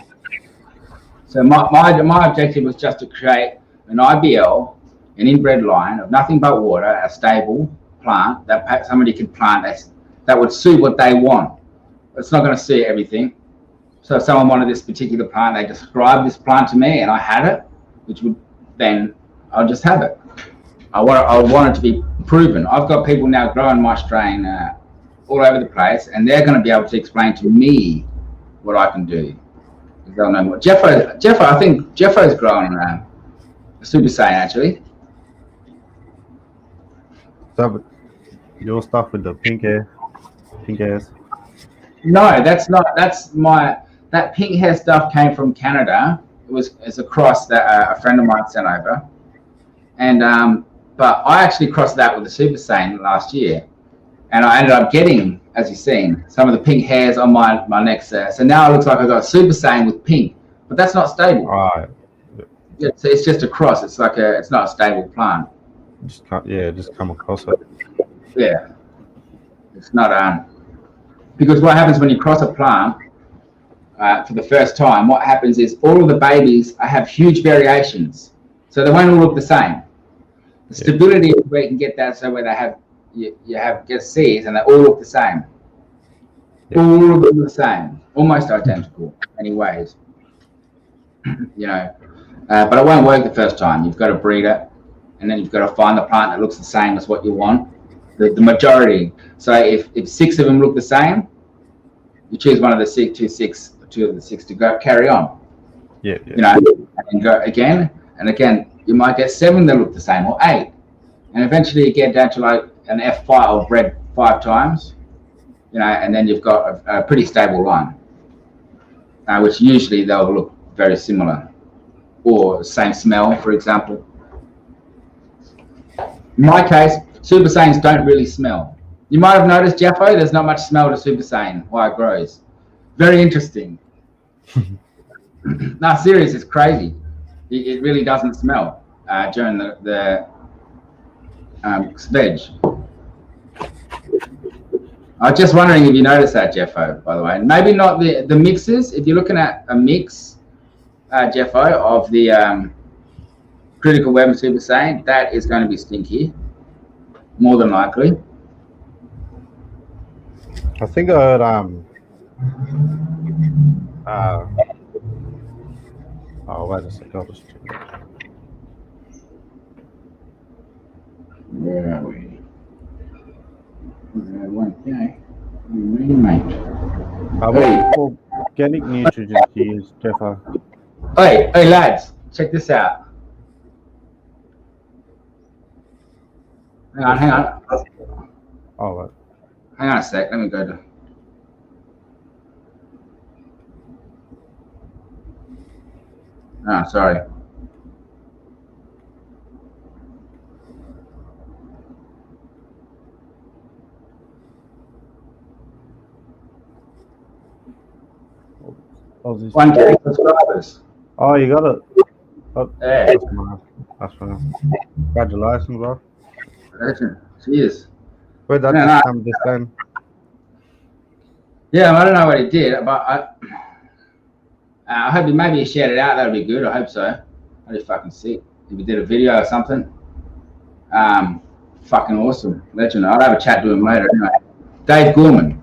[SPEAKER 2] So my objective was just to create an IBL, an inbred line of nothing but water, a stable plant that somebody could plant that would suit what they want. It's not going to suit everything. So if someone wanted this particular plant, they described this plant to me and I had it, then I'll just have it. I want it to be proven. I've got people now growing my strain all over the place, and they're going to be able to explain to me what I can do. They'll know more. Jeffo, I think Jeffo's growing a Super Saiyan actually.
[SPEAKER 1] So your stuff with the pink hairs.
[SPEAKER 2] No, that's not. That pink hair stuff came from Canada. It's a cross that a friend of mine sent over, and but I actually crossed that with the Super Saiyan last year. And I ended up getting, as you've seen, some of the pink hairs on my necks there. So now it looks like I've got a Super Saiyan with pink, but that's not stable.
[SPEAKER 1] Right.
[SPEAKER 2] Yeah, so it's just a cross. It's not a stable plant.
[SPEAKER 1] Just come across it.
[SPEAKER 2] Yeah. It's not because what happens when you cross a plant for the first time, what happens is all of the babies have huge variations. So they won't all look the same. The stability is where you can get that, so where they have get seeds and they all look the same. Yeah. All of them the same, almost identical in many ways. But it won't work the first time. You've got to breed it, and then you've got to find the plant that looks the same as what you want. The majority. So if 6 of them look the same, you choose one of the two of the six to go carry on.
[SPEAKER 1] Yeah.
[SPEAKER 2] And go again and again. You might get 7 that look the same, or 8, and eventually you get down to like an F5 or bred 5 times, and then you've got a pretty stable line, which usually they'll look very similar, or same smell, for example. In my case, Super Saiyans don't really smell. You might have noticed, Jeffo, there's not much smell to Super Saiyan while it grows. Very interesting. No, serious, it's crazy. It really doesn't smell during the veg. I was just wondering if you noticed that, Jeffo, by the way. Maybe not the mixes. If you're looking at a mix, Jeffo, of the Critical Web and Super Saiyan, that is going to be stinky, more than likely.
[SPEAKER 1] I think I heard wait a second. I'll just check it.
[SPEAKER 2] Where are we? Okay. Remake.
[SPEAKER 1] What organic nitrogen to use, Jeffo?
[SPEAKER 2] Hey, lads, check this out. Hang on.
[SPEAKER 1] Oh, right.
[SPEAKER 2] Hang on a sec. Let me go to. Sorry.
[SPEAKER 1] Aussie
[SPEAKER 2] 1K subscribers.
[SPEAKER 1] Oh, you got it. Oh,
[SPEAKER 2] Yeah.
[SPEAKER 1] That's fine. Congratulations, bro.
[SPEAKER 2] Cheers.
[SPEAKER 1] Where'd that come this time?
[SPEAKER 2] Yeah, I don't know what he did, but I hope maybe he shared it out. That'd be good. I hope so. I'd be fucking sick if he did a video or something. Fucking awesome, legend. I'll have a chat to him later. Anyway, Dave Gorman.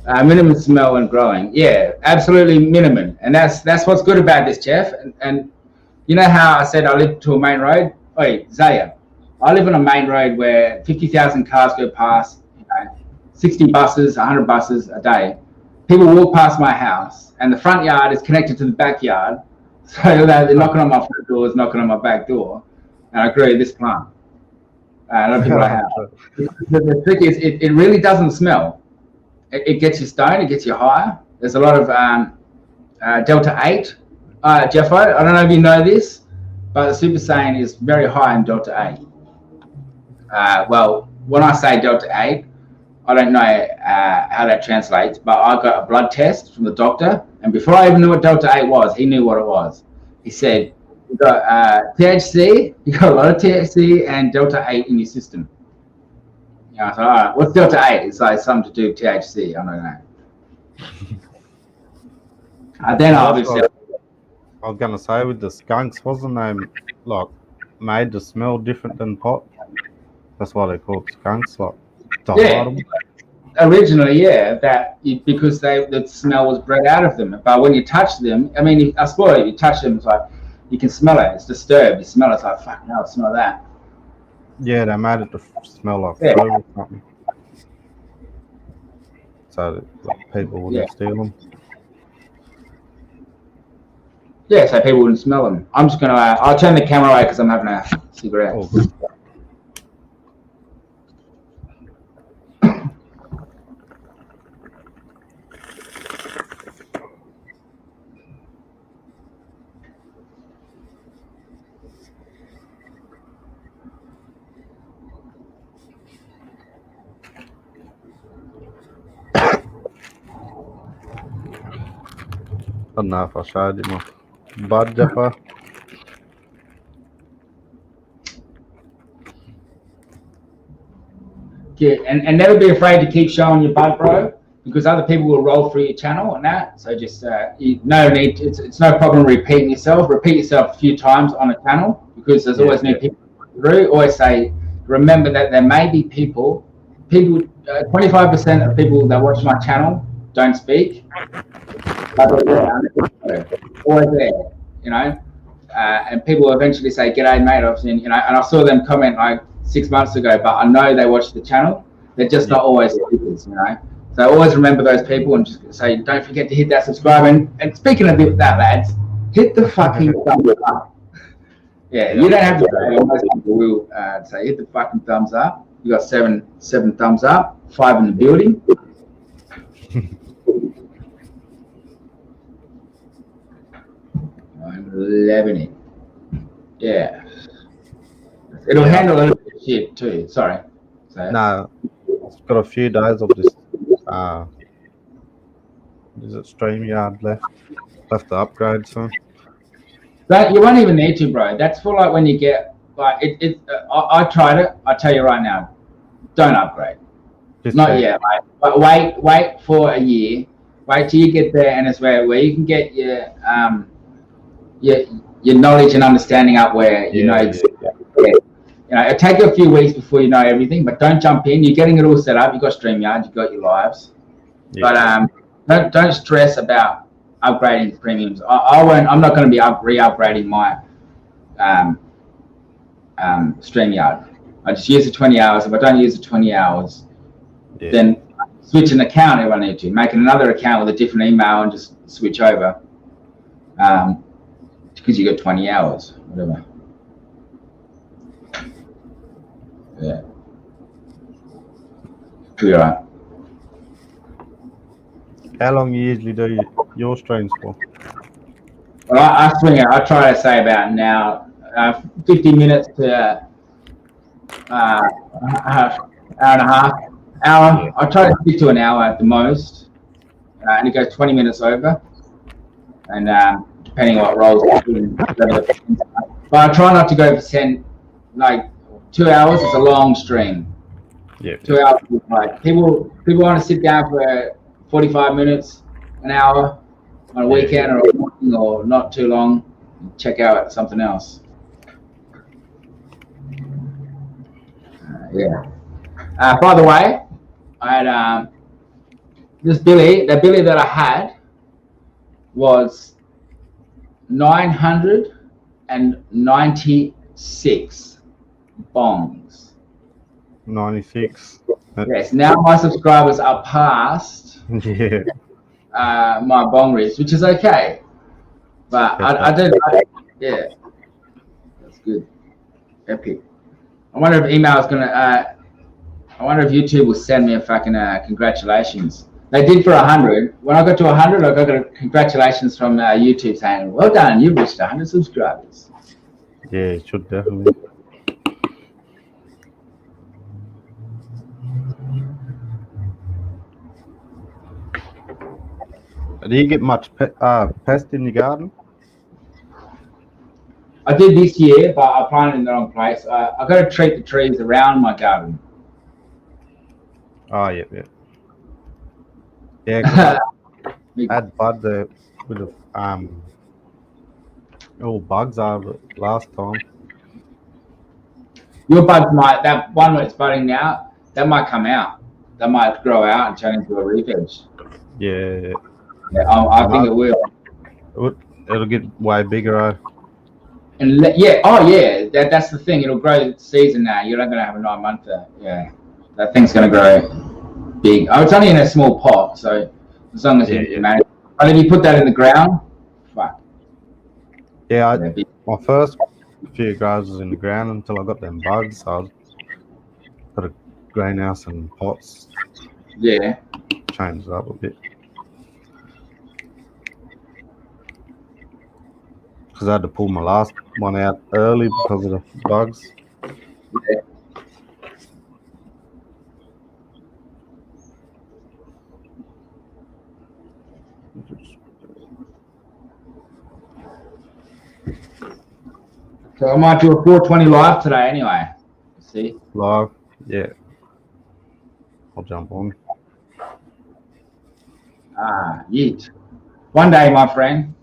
[SPEAKER 2] Minimum smell when growing. Yeah, absolutely minimum, and that's what's good about this, Jeff. And you know how I said I live to a main road? Oi, Zaya, I live on a main road where 50,000 cars go past, 60 buses, 100 buses a day. People walk past my house, and the front yard is connected to the backyard. So they're knocking on my front doors, knocking on my back door, and I grew this plant. A lot of people have. The trick is, it really doesn't smell. It gets you stoned, it gets you higher. There's a lot of Delta 8. Jeffo, I don't know if you know this, but the Super Saiyan is very high in Delta 8. Well, when I say Delta 8, I don't know how that translates, but I got a blood test from the doctor, and before I even knew what Delta 8 was, he knew what it was. He said, "You got THC, you got a lot of THC and Delta 8 in your system." I thought, all right, what's Delta 8? It's like something to do with THC. I don't know. Then obviously,
[SPEAKER 1] I was gonna say with the skunks, wasn't they like made to smell different than pot? That's why they called skunks, like
[SPEAKER 2] yeah. Originally, because the smell was bred out of them. But when you touch them, I mean, I suppose if you touch them, it's like you can smell it. It's disturbed. You smell it, it's like, fuck no, I smell that.
[SPEAKER 1] Yeah, they made it to smell like food or something, so that like, people wouldn't steal them.
[SPEAKER 2] Yeah, so people wouldn't smell them. I'm just gonna. I'll turn the camera away because I'm having a cigarette.
[SPEAKER 1] Oh, good. I don't know if I showed you my bud, Jeffer.
[SPEAKER 2] Yeah, and never be afraid to keep showing your bud, bro, because other people will roll through your channel and that. So just no need. It's no problem repeating yourself. Repeat yourself a few times on a channel because there's always new people through. Always say, remember that there may be people. 25% of people that watch my channel don't speak. But they're always there, and people eventually say, "G'day, mate," and I saw them comment like 6 months ago, but I know they watch the channel. They're just not always speakers, So always remember those people and just say, don't forget to hit that subscribe. And speaking of that, lads, hit the fucking thumbs up. Yeah, you don't have to say. Most people will say hit the fucking thumbs up. You got seven thumbs up, 5 in the building. 11. Yeah. It'll handle a little bit of shit too. Sorry.
[SPEAKER 1] No, it's got a few days of this. Is it StreamYard left to upgrade soon?
[SPEAKER 2] But you won't even need to, bro. That's for like when you get like it. I tried it. I tell you right now, don't upgrade. Not yet. But wait for a year. Wait till you get there, and it's where you can get your knowledge and understanding up where you know. It'll take you a few weeks before you know everything, but don't jump in. You're getting it all set up. You've got StreamYard, you've got your lives. Yeah. But don't stress about upgrading to premiums. I'm not going to be re-upgrading my StreamYard. I just use the 20 hours. If I don't use the 20 hours, then switch an account if I need to. Make another account with a different email and just switch over. Because you got 20 hours, whatever. Yeah. Be all right.
[SPEAKER 1] How long you usually do your streams for?
[SPEAKER 2] Well, I swing it. I try to say about now 50 minutes to hour and a half. Hour. I try to stick to an hour at the most, and it goes 20 minutes over. And depending on what roles I'm doing. But I try not to go for 10, like 2 hours is a long stream.
[SPEAKER 1] Yeah.
[SPEAKER 2] 2 hours, like people want to sit down for 45 minutes, an hour on a weekend or a morning or not too long. Check out something else. By the way, I had the Billy that I had was 996. bongs.
[SPEAKER 1] 96.
[SPEAKER 2] Yes, now my subscribers are past
[SPEAKER 1] Yeah.
[SPEAKER 2] my bong reach, which is okay. But yeah, that's good. Epic. I wonder if email is gonna. I wonder if YouTube will send me a fucking congratulations. They did for 100. When I got to 100, I got a congratulations from YouTube saying, "Well done, you've reached 100 subscribers."
[SPEAKER 1] Yeah, it should definitely. Do you get much pest in your garden?
[SPEAKER 2] I did this year, but I planted in the wrong place. I got to treat the trees around my garden.
[SPEAKER 1] Oh, yeah. Yeah, 'cause I had bud there with the all bugs over it last time.
[SPEAKER 2] Your buds might, that one that's budding now, that might come out. That might grow out and turn into a reef edge.
[SPEAKER 1] Yeah.
[SPEAKER 2] Yeah, I think it will.
[SPEAKER 1] It'll get way bigger.
[SPEAKER 2] And that's the thing. It'll grow season now. You're not going to have a 9 month. Yeah, that thing's going to grow big. Oh, it's only in a small pot, so as long as you manage. But if you put that in the ground, fuck.
[SPEAKER 1] Yeah, my first few grows was in the ground until I got them bugs. So I put a greenhouse and pots.
[SPEAKER 2] Yeah.
[SPEAKER 1] Changed it up a bit. Because I had to pull my last one out early because of the bugs.
[SPEAKER 2] Yeah. So I might do a 420 live today anyway. See?
[SPEAKER 1] Live? Yeah. I'll jump on.
[SPEAKER 2] Yeet. One day, my friend.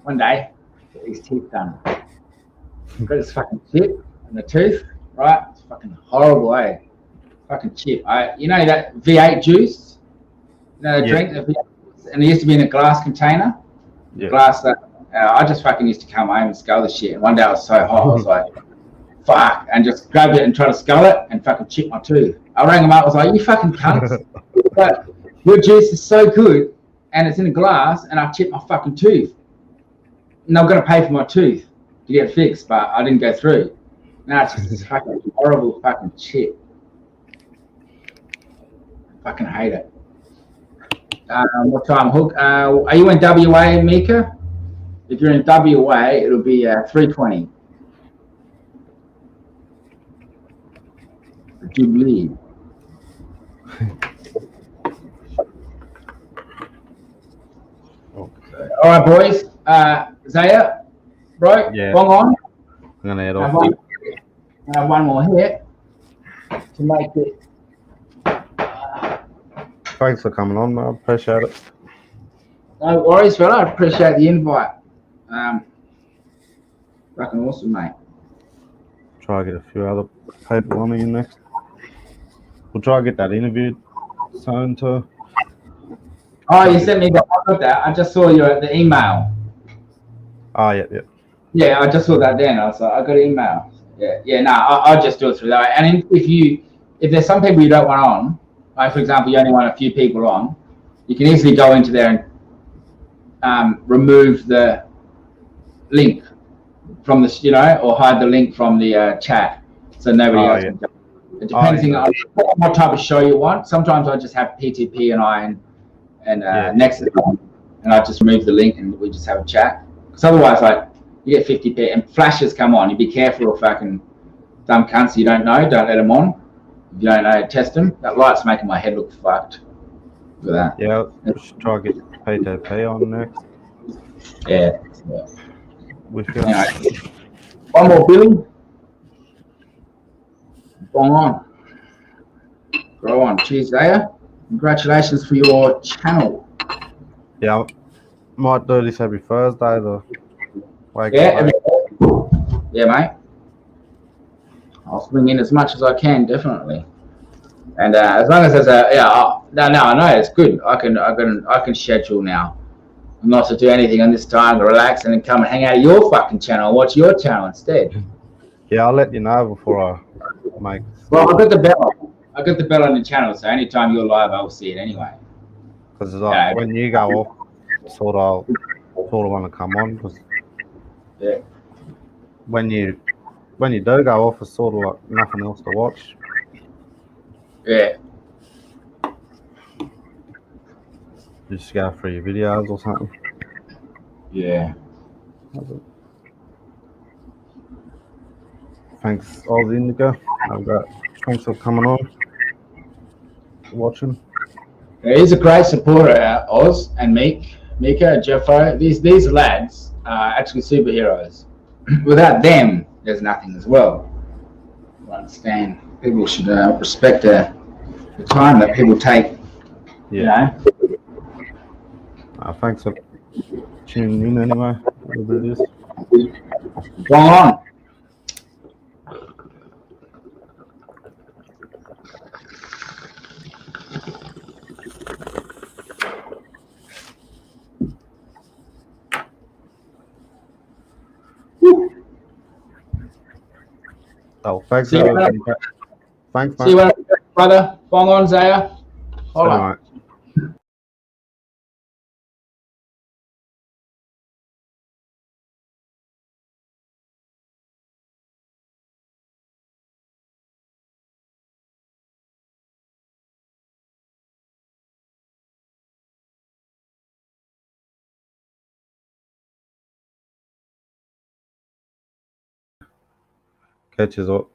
[SPEAKER 2] One day. Get these teeth done. Got this fucking chip in the tooth, right? It's fucking horrible, eh? Fucking chip. You know that V8 juice? You know the drink? And it used to be in a glass container.
[SPEAKER 1] Yeah.
[SPEAKER 2] Glass that. I just fucking used to come home and scull the shit. And one day I was so hot, I was like, fuck, and just grabbed it and tried to scull it and fucking chip my tooth. I rang them up, I was like, you fucking cunts. But your juice is so good and it's in a glass and I chipped my fucking tooth. And I'm going to pay for my tooth to get fixed, but I didn't go through. Now it's just this fucking horrible fucking chip. I fucking hate it. What time, Hook? Are you in WA, Mika? If you're in WA, it'll be 3:20. Jubilee. All right, boys. Zaya, bro, bong on.
[SPEAKER 1] I'm gonna head off.
[SPEAKER 2] I have one more hit to make it.
[SPEAKER 1] Thanks for coming on, man. I appreciate it.
[SPEAKER 2] No worries, fella. I appreciate the invite. Fucking awesome, mate.
[SPEAKER 1] Try to get a few other people on here next. We'll try to get that interview soon too.
[SPEAKER 2] Oh, you sent me that. I got that. I just saw the email.
[SPEAKER 1] Oh, yeah.
[SPEAKER 2] Yeah, I just saw that then. I was like, I got an email. Yeah. No, I'll just do it through that way. And if there's some people you don't want on, like for example, you only want a few people on, you can easily go into there and remove the link from the, or hide the link from the chat, so nobody else can go. It depends on what type of show you want. Sometimes I just have PTP and I and Nexus on, and I just remove the link and we just have a chat. Because otherwise, like, you get 50p and flashes come on. You be careful of fucking dumb cunts you don't know. Don't let them on. If you don't know, test them. That light's making my head look fucked. Look at that.
[SPEAKER 1] Yeah, we should try to get PTP on next.
[SPEAKER 2] Yeah.
[SPEAKER 1] Anyway,
[SPEAKER 2] one more, Billy. Bong on. Go on. Cheers, Zaya. Congratulations for your channel.
[SPEAKER 1] Yeah, I might do this every Thursday.
[SPEAKER 2] Yeah, mate. I'll swing in as much as I can, definitely. And as long as there's I know it's good. I can schedule now. Not to do anything on this time, to relax and then come and hang out at your fucking channel, watch your channel instead.
[SPEAKER 1] Yeah, I'll let you know before I make.
[SPEAKER 2] Well, I got the bell. I got the bell on the channel, so anytime you're live, I'll see it anyway.
[SPEAKER 1] Because like when you go off, sort of want to come on because
[SPEAKER 2] Yeah.
[SPEAKER 1] when you do go off, it's sort of like nothing else to watch.
[SPEAKER 2] Yeah.
[SPEAKER 1] You just go through your videos or something.
[SPEAKER 2] Yeah.
[SPEAKER 1] Thanks, Aussie Indigo. Thanks for coming on, watching.
[SPEAKER 2] He's a great supporter, Oz and Mika, Jeffo. These lads are actually superheroes. Without them, there's nothing as well. I understand. People should respect the time that people take.
[SPEAKER 1] Yeah. Thanks for tuning in anyway. Whatever it is.
[SPEAKER 2] Go on.
[SPEAKER 1] Oh, thanks.
[SPEAKER 2] See you,
[SPEAKER 1] Thanks,
[SPEAKER 2] see you
[SPEAKER 1] mate.
[SPEAKER 2] later, brother. Bong on, Zaya. Hold on.
[SPEAKER 1] Mate. Catches up.